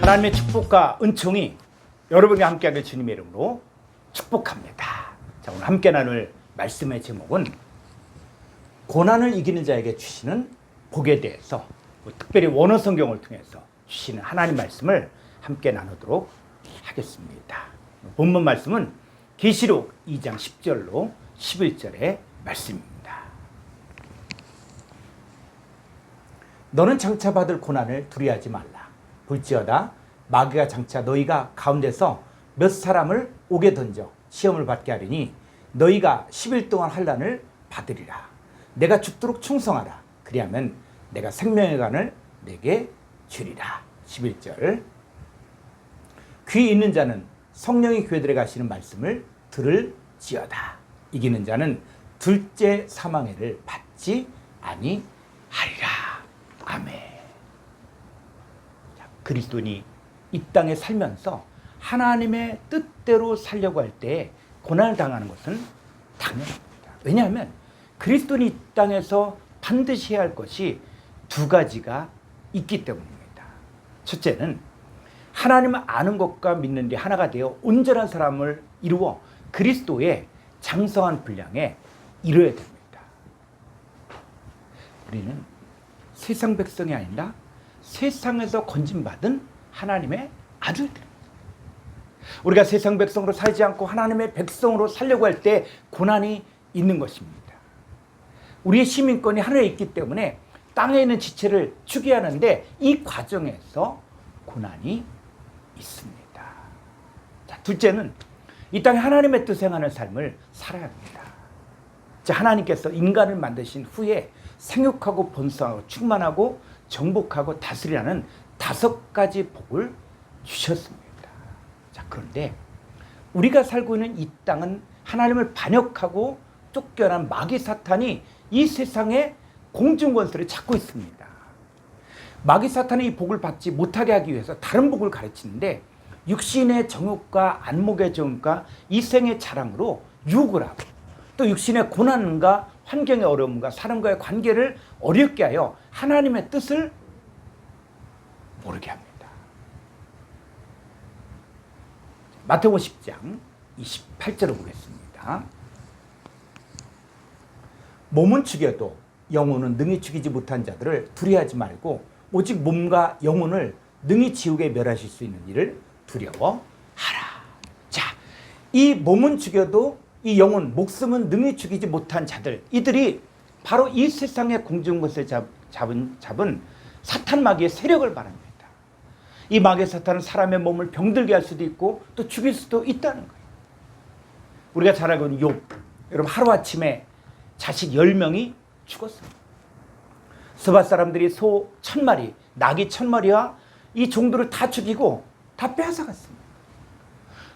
하나님의 축복과 은총이 여러분과 함께하길 주님의 이름으로 축복합니다. 자, 오늘 함께 나눌 말씀의 제목은 고난을 이기는 자에게 주시는 복에 대해서, 특별히 원어 성경을 통해서 주시는 하나님 말씀을 함께 나누도록 하겠습니다. 본문 말씀은 계시록 2장 10절로 11절의 말씀입니다. 너는 장차 받을 고난을 두려워하지 말라. 볼지어다 마귀가 장차 너희가 가운데서 몇 사람을 옥에 던져 시험을 받게 하리니 너희가 10일 동안 환난을 받으리라. 내가 죽도록 충성하라. 그리하면 내가 생명의 관을 내게 주리라. 11절. 귀 있는 자는 성령이 교회들에 가시는 말씀을 들을지어다. 이기는 자는 둘째 사망의 해를 받지 아니하리라. 아멘. 그리스도인이 이 땅에 살면서 하나님의 뜻대로 살려고 할 때 고난을 당하는 것은 당연합니다. 왜냐하면 그리스도인이 이 땅에서 반드시 해야 할 것이 두 가지가 있기 때문입니다. 첫째는 하나님을 아는 것과 믿는 데 하나가 되어 온전한 사람을 이루어 그리스도의 장성한 분량에 이르어야 됩니다. 우리는 세상 백성이 아니라 세상에서 건진받은 하나님의 아들들입니다. 우리가 세상 백성으로 살지 않고 하나님의 백성으로 살려고 할 때 고난이 있는 것입니다. 우리의 시민권이 하늘에 있기 때문에 땅에 있는 지체를 주게 하는데 이 과정에서 고난이 있습니다. 자, 둘째는 이 땅에 하나님의 뜻에 행하는 삶을 살아야 합니다. 자, 하나님께서 인간을 만드신 후에 생육하고 번성하고 충만하고 정복하고 다스리라는 5가지 복을 주셨습니다. 자, 그런데 우리가 살고 있는 이 땅은 하나님을 반역하고 쫓겨난 마귀 사탄이 이 세상의 공중권세를 잡고 있습니다. 마귀 사탄이 이 복을 받지 못하게 하기 위해서 다른 복을 가르치는데 육신의 정욕과 안목의 정욕과 이생의 자랑으로 유혹을 하고 또 육신의 고난과 환경의 어려움과 사람과의 관계를 어렵게 하여 하나님의 뜻을 모르게 합니다. 마태복음 10장 28절을 보겠습니다. 몸은 죽여도 영혼은 능히 죽이지 못한 자들을 두려워하지 말고 오직 몸과 영혼을 능히 지옥에 멸하실 수 있는 일을 두려워하라. 자, 이 몸은 죽여도 이 영혼, 목숨은 능히 죽이지 못한 자들, 이들이 바로 이 세상의 공중것을 잡은 사탄 마귀의 세력을 말합니다. 이 마귀의 사탄은 사람의 몸을 병들게 할 수도 있고 또 죽일 수도 있다는 거예요. 우리가 잘 알고 있는 욥, 여러분 하루아침에 자식 10명이 죽었습니다. 스바 사람들이 소 1000마리, 나귀 1000마리와 이 종들을 다 죽이고 다 빼앗아갔습니다.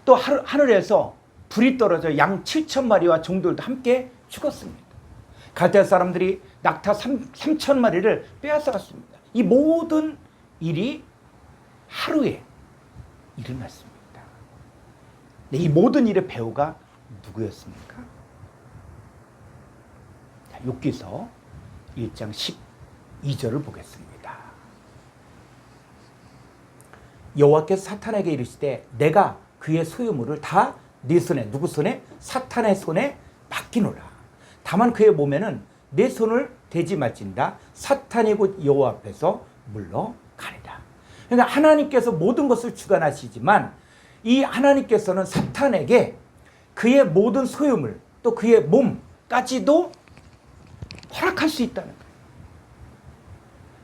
또 하늘에서 불이 떨어져 양 7000마리와 종들도 함께 죽었습니다. 갈대아 사람들이 낙타 3000마리를 빼앗아갔습니다. 이 모든 일이 하루에 일어났습니다. 이 모든 일의 배우가 누구였습니까? 욥기서 1장 12절을 보겠습니다. 여호와께서 사탄에게 이르시되 내가 그의 소유물을 다 네 손에, 누구 손에? 사탄의 손에 맡기노라. 다만 그의 몸에는 내 손을 대지 말진다. 사탄이 곧 여호와 앞에서 물러가리라. 그러니까 하나님께서 모든 것을 주관하시지만 이 하나님께서는 사탄에게 그의 모든 소유물 또 그의 몸까지도 허락할 수 있다는 거예요.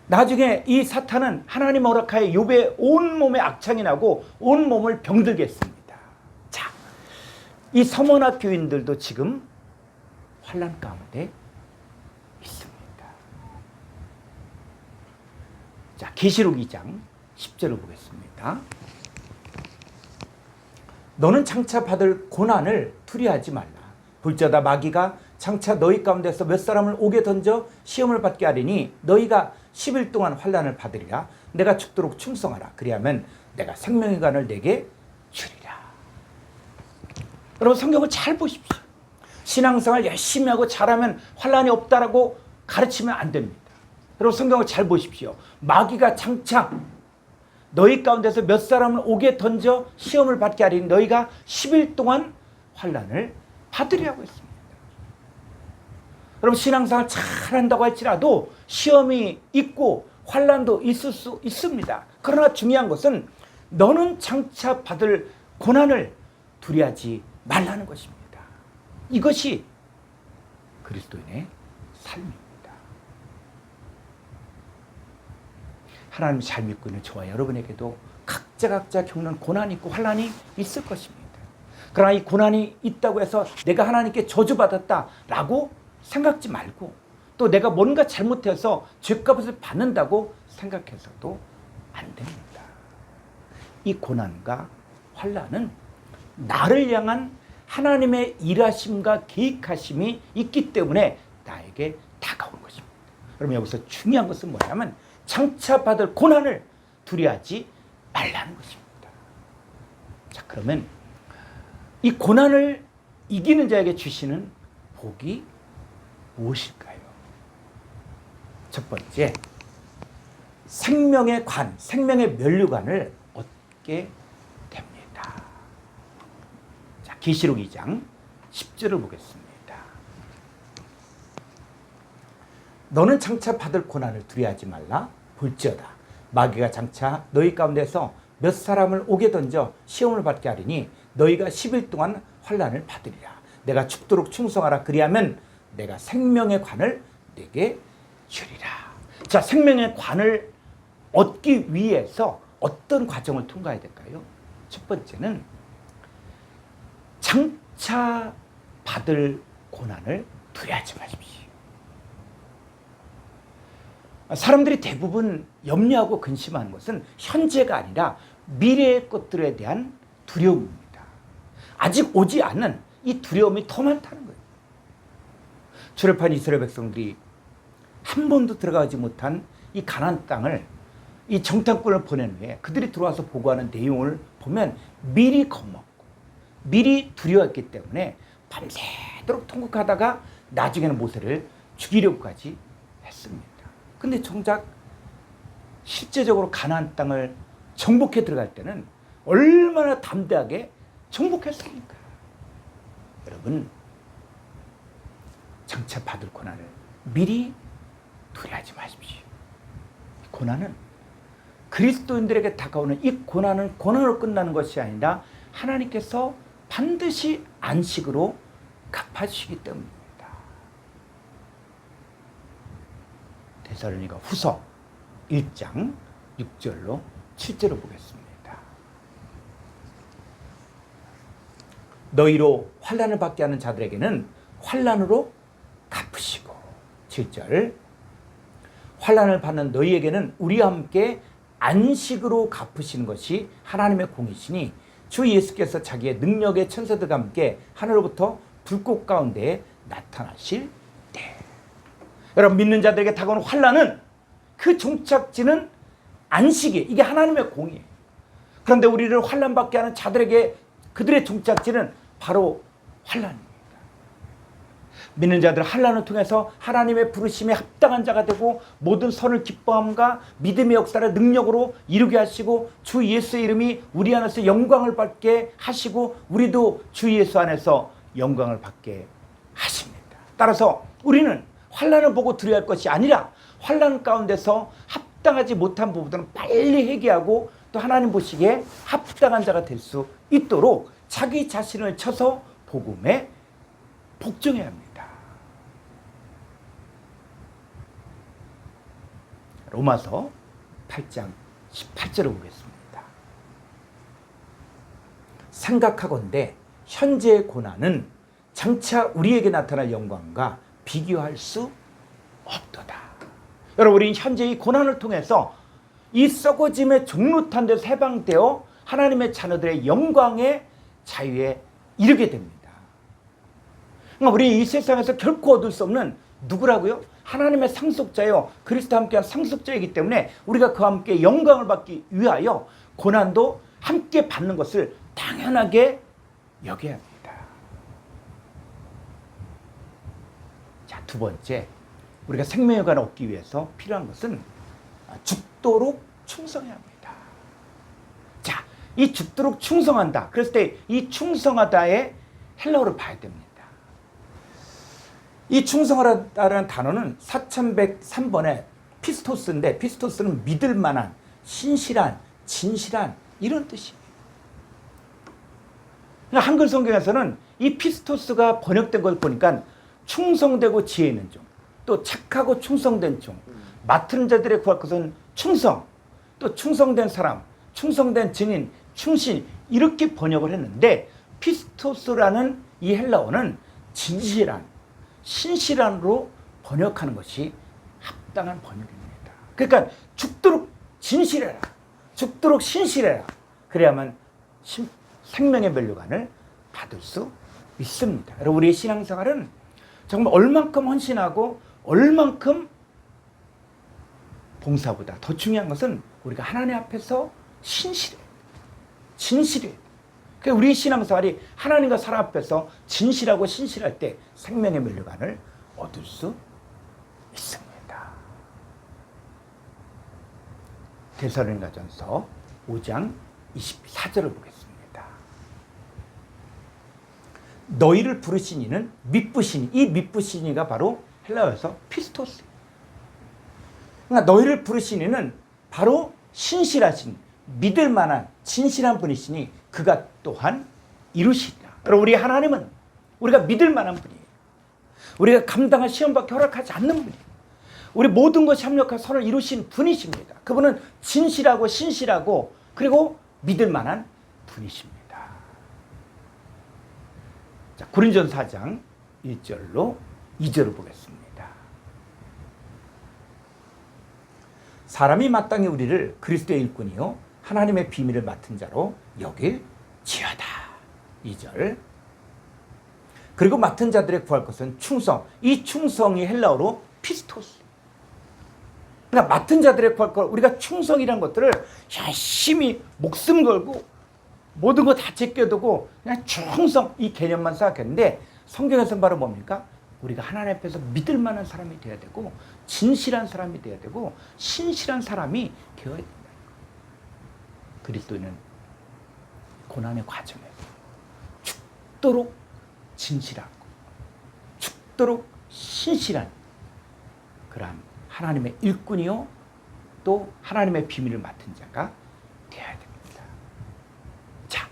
나중에 이 사탄은 하나님 허락하여 욥의 온몸에 악창이 나고 온몸을 병들게 했습니다. 자, 이 서머나 교인들도 지금 환난 가운데 있습니다. 자, 계시록 2장 10절을 보겠습니다. 너는 장차 받을 고난을 두려워하지 말라. 볼지어다 마귀가 장차 너희 가운데서 몇 사람을 옥에 던져 시험을 받게 하리니 너희가 10일 동안 환난을 받으리라. 내가 죽도록 충성하라. 그리하면 내가 생명의 관을 내게 주리라. 여러분 성경을 잘 보십시오. 신앙생활 열심히 하고 잘하면 환난이 없다라고 가르치면 안 됩니다. 여러분 성경을 잘 보십시오. 마귀가 장차 너희 가운데서 몇 사람을 옥에 던져 시험을 받게 하리니 너희가 10일 동안 환난을 받으리라고 했습니다. 여러분, 신앙생활 잘한다고 할지라도 시험이 있고 환난도 있을 수 있습니다. 그러나 중요한 것은 너는 장차 받을 고난을 두려워하지 말라는 것입니다. 이것이 그리스도인의 삶입니다. 하나님 잘 믿고 있는 저와 여러분에게도 각자 겪는 고난이 있고 환난이 있을 것입니다. 그러나 이 고난이 있다고 해서 내가 하나님께 저주받았다라고 생각지 말고, 또 내가 뭔가 잘못해서 죄값을 받는다고 생각해서도 안 됩니다. 이 고난과 환난은 나를 향한 하나님의 일하심과 계획하심이 있기 때문에 나에게 다가오는 것입니다. 여러분, 여기서 중요한 것은 뭐냐면 장차 받을 고난을 두려워하지 말라는 것입니다. 자, 그러면 이 고난을 이기는 자에게 주시는 복이 무엇일까요? 첫 번째, 생명의 관, 생명의 면류관을 얻게 됩니다. 자, 계시록 2장 10절을 보겠습니다. 너는 장차 받을 고난을 두려워하지 말라. 볼지어다 마귀가 장차 너희 가운데서 몇 사람을 옥에 던져 시험을 받게 하리니 너희가 10일 동안 환난을 받으리라. 내가 죽도록 충성하라. 그리하면 내가 생명의 관을 내게 주리라. 자, 생명의 관을 얻기 위해서 어떤 과정을 통과해야 될까요? 첫 번째는 장차 받을 고난을 두려워하지 마십시오. 사람들이 대부분 염려하고 근심하는 것은 현재가 아니라 미래의 것들에 대한 두려움입니다. 아직 오지 않은 이 두려움이 더 많다는 거예요. 출애굽한 이스라엘 백성들이 한 번도 들어가지 못한 이 가나안 땅을, 이 정탐꾼을 보낸 후에 그들이 들어와서 보고하는 내용을 보면 미리 겁먹고 미리 두려웠기 때문에 밤새도록 통곡하다가 나중에는 모세를 죽이려고까지 했습니다. 근데 정작 실제적으로 가나안 땅을 정복해 들어갈 때는 얼마나 담대하게 정복했습니까? 여러분, 장차 받을 고난을 미리 두려워하지 마십시오. 고난은 그리스도인들에게 다가오는 이 고난은 고난으로 끝나는 것이 아니라 하나님께서 반드시 안식으로 갚아주시기 때문입니다. 데살로니가 후서 1장 6절로 7절을 보겠습니다. 너희로 환난을 받게 하는 자들에게는 환난으로 갚으시고, 7절, 환난을 받는 너희에게는 우리와 함께 안식으로 갚으시는 것이 하나님의 공이시니 주 예수께서 자기의 능력의 천사들과 함께 하늘로부터 불꽃 가운데 나타나실 때. 여러분, 믿는 자들에게 다가오는 환난은 그 종착지는 안식이, 이게 하나님의 공이에요. 그런데 우리를 환난받게 하는 자들에게 그들의 종착지는 바로 환난입니다. 믿는 자들 환난을 통해서 하나님의 부르심에 합당한 자가 되고 모든 선을 기뻐함과 믿음의 역사를 능력으로 이루게 하시고 주 예수의 이름이 우리 안에서 영광을 받게 하시고 우리도 주 예수 안에서 영광을 받게 하십니다. 따라서 우리는 환난을 보고 두려워할 것이 아니라 환난 가운데서 합당하지 못한 부분들은 빨리 회개하고 또 하나님 보시기에 합당한 자가 될 수 있도록 자기 자신을 쳐서 복음에 복종해야 합니다. 로마서 8장 18절을 보겠습니다. 생각하건대 현재의 고난은 장차 우리에게 나타날 영광과 비교할 수 없도다. 여러분, 우리는 현재 이 고난을 통해서 이 썩어짐의 종루탄 데서 해방되어 하나님의 자녀들의 영광의 자유에 이르게 됩니다. 그러니까 우리 이 세상에서 결코 얻을 수 없는 누구라고요? 하나님의 상속자요, 그리스도와 함께한 상속자이기 때문에 우리가 그와 함께 영광을 받기 위하여 고난도 함께 받는 것을 당연하게 여겨야 합니다. 자, 두 번째, 우리가 생명의 관을 얻기 위해서 필요한 것은 죽도록 충성해야 합니다. 이 죽도록 충성한다. 그랬을 때 이 충성하다의 헬라어를 봐야 됩니다. 이 충성하다라는 단어는 4103번에 피스토스인데, 피스토스는 믿을 만한, 신실한, 진실한 이런 뜻이에요. 한글 성경에서는 이 피스토스가 번역된 걸 보니까 충성되고 지혜 있는 종, 또 착하고 충성된 종, 맡은 자들의 구할 것은 충성, 또 충성된 사람, 충성된 증인, 충신 이렇게 번역을 했는데, 피스토스라는 이 헬라어는 진실한, 신실한으로 번역하는 것이 합당한 번역입니다. 그러니까 죽도록 진실해라, 죽도록 신실해라. 그래야만 생명의 면류관을 받을 수 있습니다. 여러분, 우리의 신앙생활은 정말 얼만큼 헌신하고 얼만큼 봉사보다 더 중요한 것은 우리가 하나님 앞에서 신실해요. 진실해요. 그러니까 우리의 신앙생활이 하나님과 사람 앞에서 진실하고 신실할 때 생명의 면류관을 얻을 수 있습니다. 데살로니가전서 5장 24절을 보겠습니다. 너희를 부르신 이는 미쁘시니, 이 미쁘시니가 바로 헬라어에서 피스토스. 그러니까 너희를 부르신 이는 바로 신실하신, 믿을 만한 진실한 분이시니 그가 또한 이루시리라. 그럼 우리 하나님은 우리가 믿을 만한 분이에요. 우리가 감당할 시험밖에 허락하지 않는 분이에요. 우리 모든 것이 합력하여 선을 이루신 분이십니다. 그분은 진실하고 신실하고 그리고 믿을 만한 분이십니다. 자, 고린도전서 4장 1절로 2절을 보겠습니다. 사람이 마땅히 우리를 그리스도의 일꾼이요 하나님의 비밀을 맡은 자로 여길지어다. 2절. 그리고 맡은 자들의 구할 것은 충성. 이 충성이 헬라어로 피스토스. 그러니까 맡은 자들의 구할 것, 우리가 충성이란 것들을 열심히 목숨 걸고 모든 거 다 제껴두고 그냥 충성 이 개념만 생각했는데, 성경에서는 바로 뭡니까? 우리가 하나님 앞에서 믿을 만한 사람이 되어야 되고 진실한 사람이 되어야 되고 신실한 사람이 되어야 된다. 그리스도인은 고난의 과정에 죽도록 진실하고 죽도록 신실한 그러한 하나님의 일꾼이요 또 하나님의 비밀을 맡은 자가 되어야 됩니다. 자,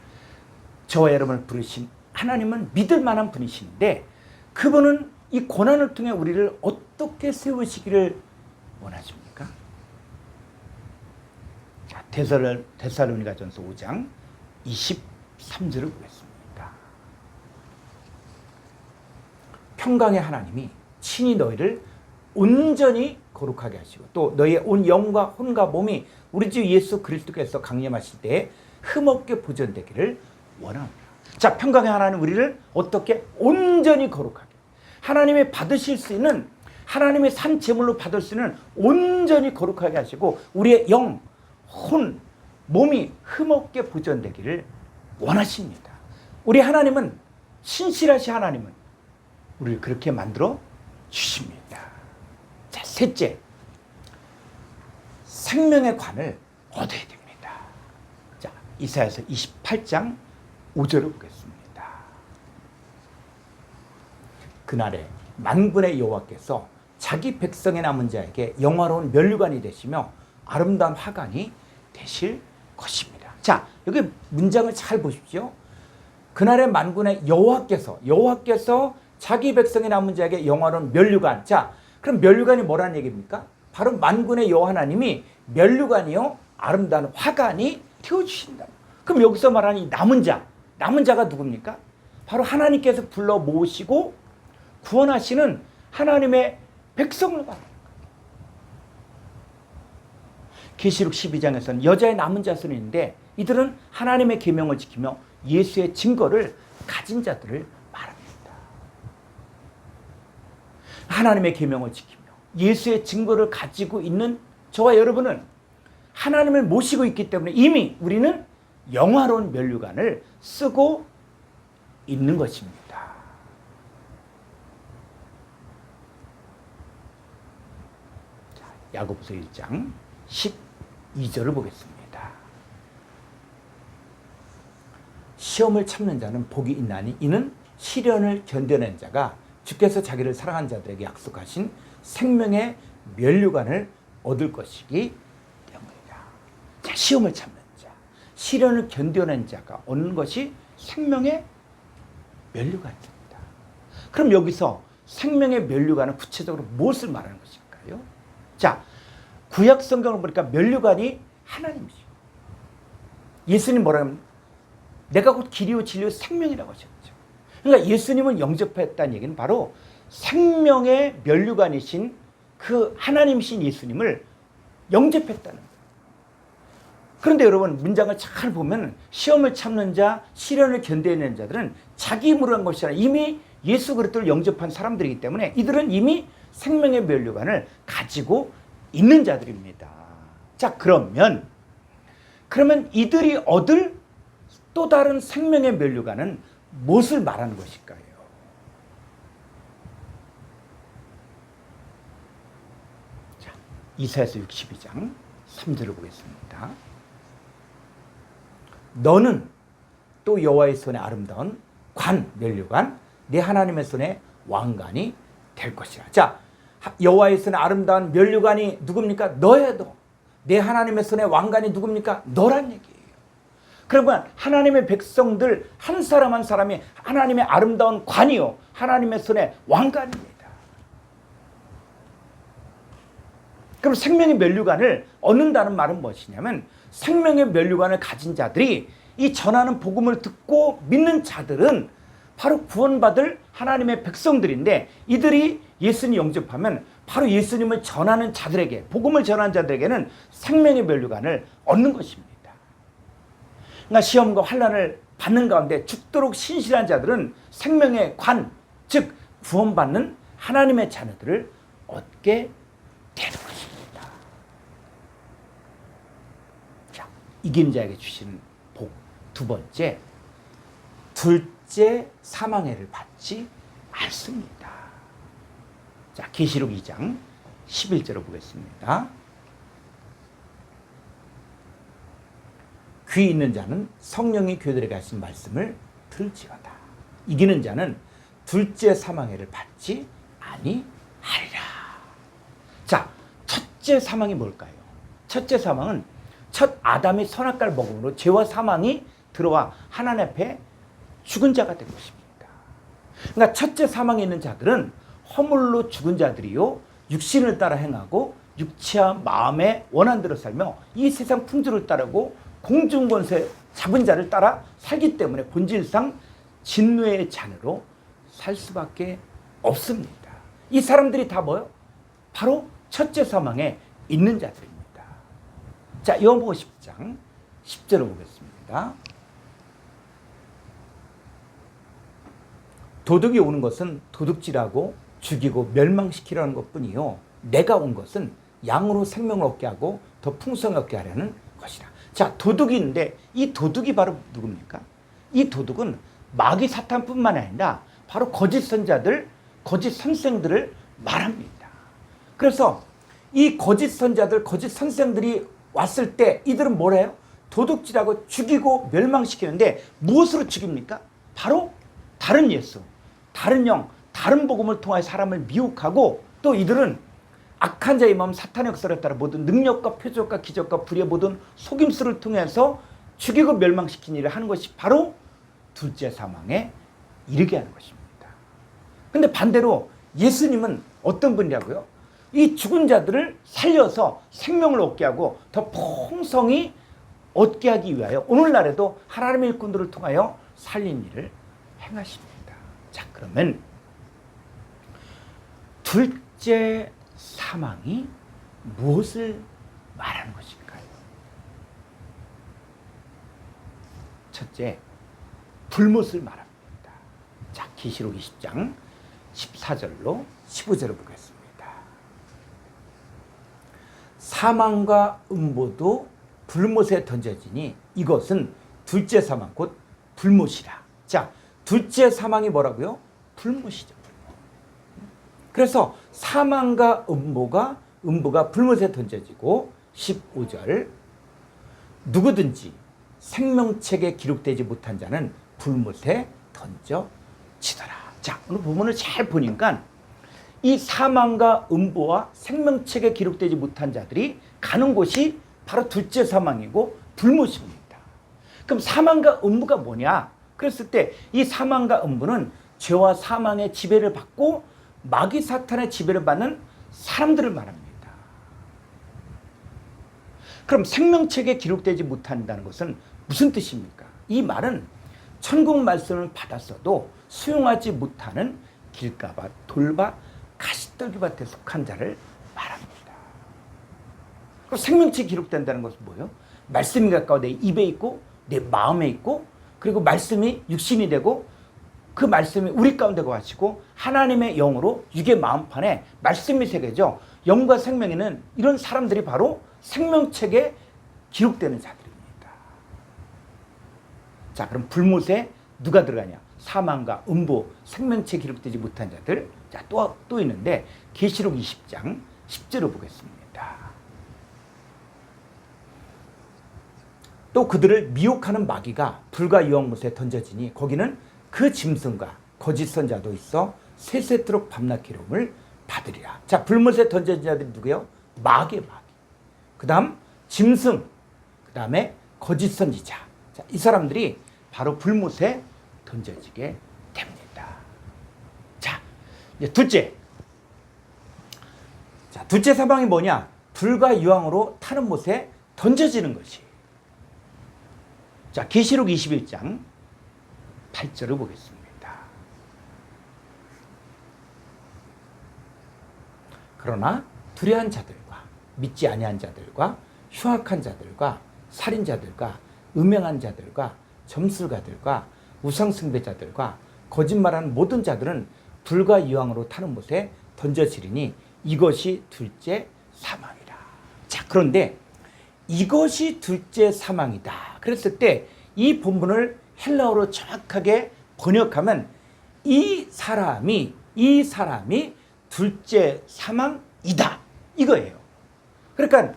저와 여러분을 부르신 하나님은 믿을 만한 분이신데, 그분은 이 고난을 통해 우리를 어떻게 세우시기를 원하십니까? 자, 데살로니가전서 5장 23절을 보겠습니다. 평강의 하나님이 친히 너희를 온전히 거룩하게 하시고 또 너희의 온 영과 혼과 몸이 우리 주 예수 그리스도께서 강림하실 때에 흠없게 보존되기를 원합니다. 자, 평강의 하나님 우리를 어떻게 온전히 거룩하게, 하나님이 받으실 수 있는, 하나님의 산 제물로 받을 수 있는 온전히 거룩하게 하시고 우리의 영, 혼, 몸이 흠없게 보존되기를 원하십니다. 우리 하나님은, 신실하신 하나님은 우리를 그렇게 만들어 주십니다. 자, 셋째, 생명의 관을 얻어야 됩니다. 자, 이사야서 28장 5절을 보겠습니다. 그날에 만군의 여호와께서 자기 백성의 남은 자에게 영화로운 면류관이 되시며 아름다운 화관이 되실 것입니다. 자, 여기 문장을 잘 보십시오. 그날에 만군의 여호와께서 자기 백성의 남은 자에게 영화로운 면류관. 자, 그럼 면류관이 뭐라는 얘기입니까? 바로 만군의 여호와 하나님이 면류관이요 아름다운 화관이 되어주신다. 그럼 여기서 말하는 이 남은 자가 누굽니까? 바로 하나님께서 불러 모으시고 구원하시는 하나님의 백성을 말합니다. 계시록 12장에서는 여자의 남은 자손이 있는데 이들은 하나님의 계명을 지키며 예수의 증거를 가진 자들을 말합니다. 하나님의 계명을 지키며 예수의 증거를 가지고 있는 저와 여러분은 하나님을 모시고 있기 때문에 이미 우리는 영화로운 면류관을 쓰고 있는 것입니다. 자, 야고보서 1장 12절을 보겠습니다. 시험을 참는 자는 복이 있나니 이는 시련을 견뎌낸 자가 주께서 자기를 사랑한 자들에게 약속하신 생명의 면류관을 얻을 것이기 때문이다. 자, 시험을 참는 자, 시련을 견뎌낸 자가 얻는 것이 생명의 면류관입니다. 그럼 여기서 생명의 면류관은 구체적으로 무엇을 말하는 것일까요? 자, 구약 성경을 보니까 면류관이 하나님이죠. 예수님 뭐라 하면 내가 곧 길이요 진리요 생명이라고 하셨죠. 그러니까 예수님을 영접했다는 얘기는 바로 생명의 면류관이신 그 하나님이신 예수님을 영접했다는 거예요. 그런데 여러분 문장을 잘 보면 시험을 참는 자, 시련을 견뎌내는 자들은 자기 힘으로 한 것이 아니라 이미 예수 그리스도를 영접한 사람들이기 때문에 이들은 이미 생명의 면류관을 가지고 있는 자들입니다. 자, 그러면 이들이 얻을 또 다른 생명의 면류관은 무엇을 말하는 것일까요? 자, 이사야서 62장 3절을 보겠습니다. 너는 또 여호와의 손에 아름다운 관, 면류관, 내 하나님의 손에 왕관이 될 것이라. 자, 여호와의 손에 아름다운 면류관이 누굽니까? 너야 너. 내 하나님의 손에 왕관이 누굽니까? 너란 얘기예요. 그러면 하나님의 백성들 한 사람 한 사람이 하나님의 아름다운 관이요, 하나님의 손에 왕관입니다. 그럼 생명의 면류관을 얻는다는 말은 무엇이냐면 생명의 면류관을 가진 자들이 이 전하는 복음을 듣고 믿는 자들은 바로 구원받을 하나님의 백성들인데 이들이 예수님 영접하면 바로 예수님을 전하는 자들에게, 복음을 전하는 자들에게는 생명의 면류관을 얻는 것입니다. 그러니까 시험과 환난을 받는 가운데 죽도록 신실한 자들은 생명의 관, 즉 구원받는 하나님의 자녀들을 얻게 되는 것입니다. 자, 이긴 자에게 주시는 복 두 번째, 둘째 사망의 해를 받지 않습니다. 자, 계시록 2장 11절을 보겠습니다. 귀 있는 자는 성령이 교회들에게 하신 말씀을 들을지어다. 이기는 자는 둘째 사망의 해를 받지 아니하리라. 자, 첫째 사망이 뭘까요? 첫째 사망은 첫 아담이 선악과를 먹음으로 죄와 사망이 들어와 하나님 앞에 죽은 자가 된 것입니다. 그러니까 첫째 사망에 있는 자들은 허물로 죽은 자들이요, 육신을 따라 행하고 육체와 마음의 원한대로 살며 이 세상 풍조를 따르고 공중권세 잡은 자를 따라 살기 때문에 본질상 진노의 자녀로 살 수밖에 없습니다. 이 사람들이 다 뭐요? 바로 첫째 사망에 있는 자들입니다. 자, 요한복음 10장 10절을 보겠습니다. 도둑이 오는 것은 도둑질하고 죽이고 멸망시키라는 것뿐이요, 내가 온 것은 양으로 생명을 얻게 하고 더 풍성히 얻게 하려는 것이라. 자, 도둑이 있는데 이 도둑이 바로 누굽니까? 이 도둑은 마귀 사탄뿐만 아니라 바로 거짓 선자들, 거짓 선생들을 말합니다. 그래서 이 거짓 선자들, 거짓 선생들이 왔을 때 이들은 뭐래요? 도둑질하고 죽이고 멸망시키는데 무엇으로 죽입니까? 바로 다른 예수, 다른 영, 다른 복음을 통하여 사람을 미혹하고, 또 이들은 악한 자의 마음 사탄의 역사를 따라 모든 능력과 표적과 기적과 불의의 모든 속임수를 통해서 죽이고 멸망시킨 일을 하는 것이 바로 둘째 사망에 이르게 하는 것입니다. 근데 반대로 예수님은 어떤 분이라고요? 이 죽은 자들을 살려서 생명을 얻게 하고 더 풍성히 얻게 하기 위하여 오늘날에도 하나님의 일꾼들을 통하여 살린 일을 행하십니다. 자, 그러면 둘째 사망이 무엇을 말하는 것일까요? 첫째, 불못을 말합니다. 자, 계시록 20장 14절로 15절을 보겠습니다. 사망과 음보도 불못에 던져지니 이것은 둘째 사망 곧 불못이라. 자, 둘째 사망이 뭐라고요? 불못이죠. 불못. 그래서 사망과 음보가 불못에 던져지고 15절 누구든지 생명책에 기록되지 못한 자는 불못에 던져지더라. 자, 오늘 본문을 잘 보니까 이 사망과 음부와 생명책에 기록되지 못한 자들이 가는 곳이 바로 둘째 사망이고 불못입니다. 그럼 사망과 음부가 뭐냐? 그랬을 때 이 사망과 음부는 죄와 사망의 지배를 받고 마귀 사탄의 지배를 받는 사람들을 말합니다. 그럼 생명책에 기록되지 못한다는 것은 무슨 뜻입니까? 이 말은 천국 말씀을 받았어도 수용하지 못하는 길가밭, 돌밭, 가시떨기밭에 속한 자를 말합니다. 그럼 생명책에 기록된다는 것은 뭐예요? 말씀이 가까워 내 입에 있고 내 마음에 있고 그리고 말씀이 육신이 되고 그 말씀이 우리 가운데 거하시고 하나님의 영으로 육의 마음판에 말씀이 새겨져 영과 생명에는 이런 사람들이 바로 생명책에 기록되는 자들입니다. 자, 그럼 불못에 누가 들어가냐? 사망과 음부, 생명책에 기록되지 못한 자들. 자, 또 있는데 계시록 20장 10절을 보겠습니다. 또 그들을 미혹하는 마귀가 불과 유황못에 던져지니 거기는 그 짐승과 거짓 선자도 있어 세세토록 밤낮 괴로움을 받으리라. 자, 불못에 던져진 자들이 누구예요? 마귀. 그 다음 짐승, 그 다음에 거짓 선지자. 자, 이 사람들이 바로 불못에 던져지게 됩니다. 자, 이제 둘째. 자, 둘째 사망이 뭐냐? 불과 유황으로 타는 못에 던져지는 것이. 자, 계시록 21장 8절을 보겠습니다. 그러나 불의한 자들과 믿지 아니한 자들과 흉악한 자들과 살인자들과 음행한 자들과 점술가들과 우상숭배자들과 거짓말하는 모든 자들은 불과 유황으로 타는 못에 던져지리니 이것이 둘째 사망이라. 자, 그런데 이것이 둘째 사망이다. 그랬을 때 이 본문을 헬라어로 정확하게 번역하면 이 사람이 둘째 사망이다. 이거예요. 그러니까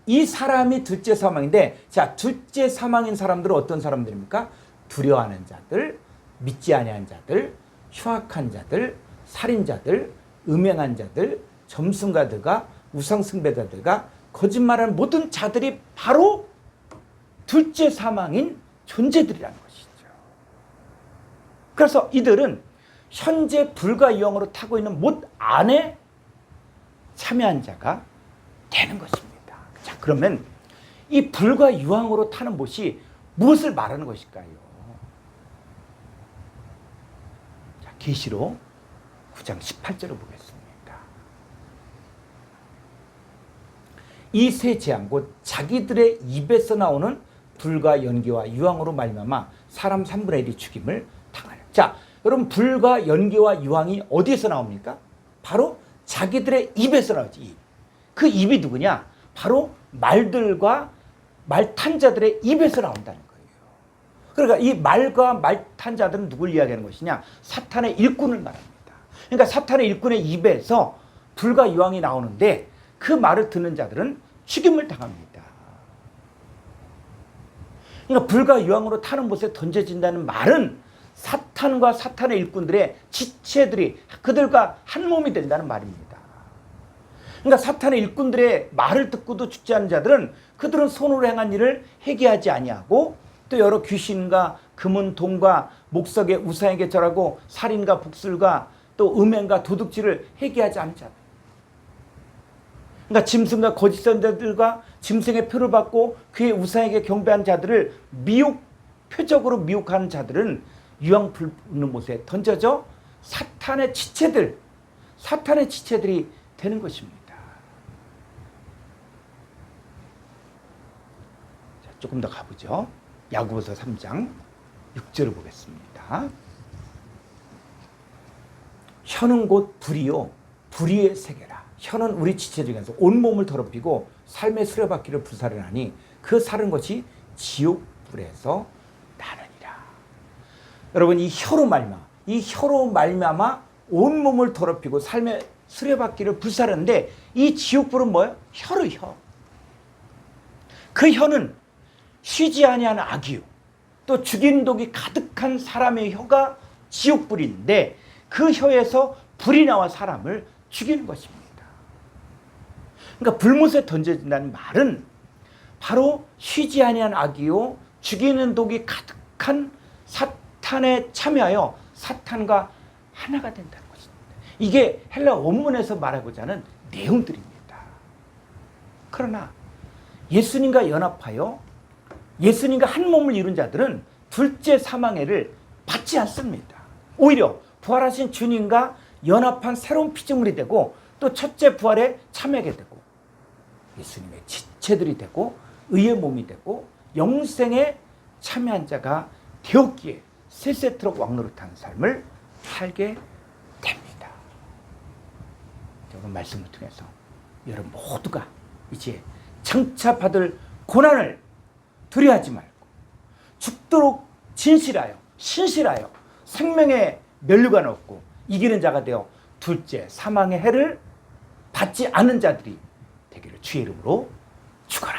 이 사람이 둘째 사망인데, 자, 둘째 사망인 사람들은 어떤 사람들입니까? 두려워하는 자들, 믿지 아니한 자들, 흉악한 자들, 살인자들, 음행한 자들, 점순가들과 우상숭배자들과 거짓말하는 모든 자들이 바로 둘째 사망인 존재들이라는 것이죠. 그래서 이들은 현재 불과 유황으로 타고 있는 못 안에 참여한 자가 되는 것입니다. 자, 그러면 이 불과 유황으로 타는 못이 무엇을 말하는 것일까요? 자, 계시록 9장 18절을 보겠습니다. 이 세 재앙 곧 자기들의 입에서 나오는 불과 연기와 유황으로 말미암아 사람 3분의 1이 죽임을 당하려. 자, 여러분, 불과 연기와 유황이 어디에서 나옵니까? 바로 자기들의 입에서 나오지. 그 입이 누구냐? 바로 말들과 말 탄 자들의 입에서 나온다는 거예요. 그러니까 이 말과 말 탄 자들은 누굴 이야기하는 것이냐? 사탄의 일꾼을 말합니다. 그러니까 사탄의 일꾼의 입에서 불과 유황이 나오는데 그 말을 듣는 자들은 죽임을 당합니다. 그러니까 불과 유황으로 타는 못에 던져진다는 말은 사탄과 사탄의 일꾼들의 지체들이 그들과 한 몸이 된다는 말입니다. 그러니까 사탄의 일꾼들의 말을 듣고도 죽지 않은 자들은 그들은 손으로 행한 일을 회개하지 아니하고 또 여러 귀신과 금은 동과 목석의 우상에게 절하고 살인과 복술과 또 음행과 도둑질을 회개하지 않은 자들. 그러니까 짐승과 거짓 선자들과 짐승의 표를 받고 그의 우상에게 경배한 자들을 표적으로 미혹하는 자들은 유황 불는 못에 던져져 사탄의 지체들이 되는 것입니다. 자, 조금 더 가보죠. 야고보서 3장 6절을 보겠습니다. 혀는 곧 불이요 불의의 세계라. 혀는 우리 지체들에게서 온몸을 더럽히고 삶의 수레바퀴를 불사르나니 그 사른 것이 지옥불에서 나느니라. 여러분, 이 혀로 말미암아 온몸을 더럽히고 삶의 수레바퀴를 불사르는데 이 지옥불은 뭐예요? 혀. 그 혀는 쉬지 아니하는 악이요 또 죽이는 독이 가득한 사람의 혀가 지옥불인데 그 혀에서 불이 나와 사람을 죽이는 것입니다. 그러니까 불못에 던져진다는 말은 바로 쉬지 아니한 악이요 죽이는 독이 가득한 사탄에 참여하여 사탄과 하나가 된다는 것입니다. 이게 헬라 원문에서 말하고자 하는 내용들입니다. 그러나 예수님과 연합하여 예수님과 한 몸을 이룬 자들은 둘째 사망의 해를 받지 않습니다. 오히려 부활하신 주님과 연합한 새로운 피조물이 되고 또 첫째 부활에 참여하게 되고 예수님의 지체들이 되고 의의 몸이 되고 영생에 참여한 자가 되었기에 세세토록 왕노릇하는 삶을 살게 됩니다. 오늘 말씀을 통해서 여러분 모두가 이제 장차 받을 고난을 두려워하지 말고 죽도록 진실하여 신실하여 생명의 면류관 얻고 이기는 자가 되어 둘째 사망의 해를 받지 않는 자들이 되기를 주의 이름으로 축원합니다.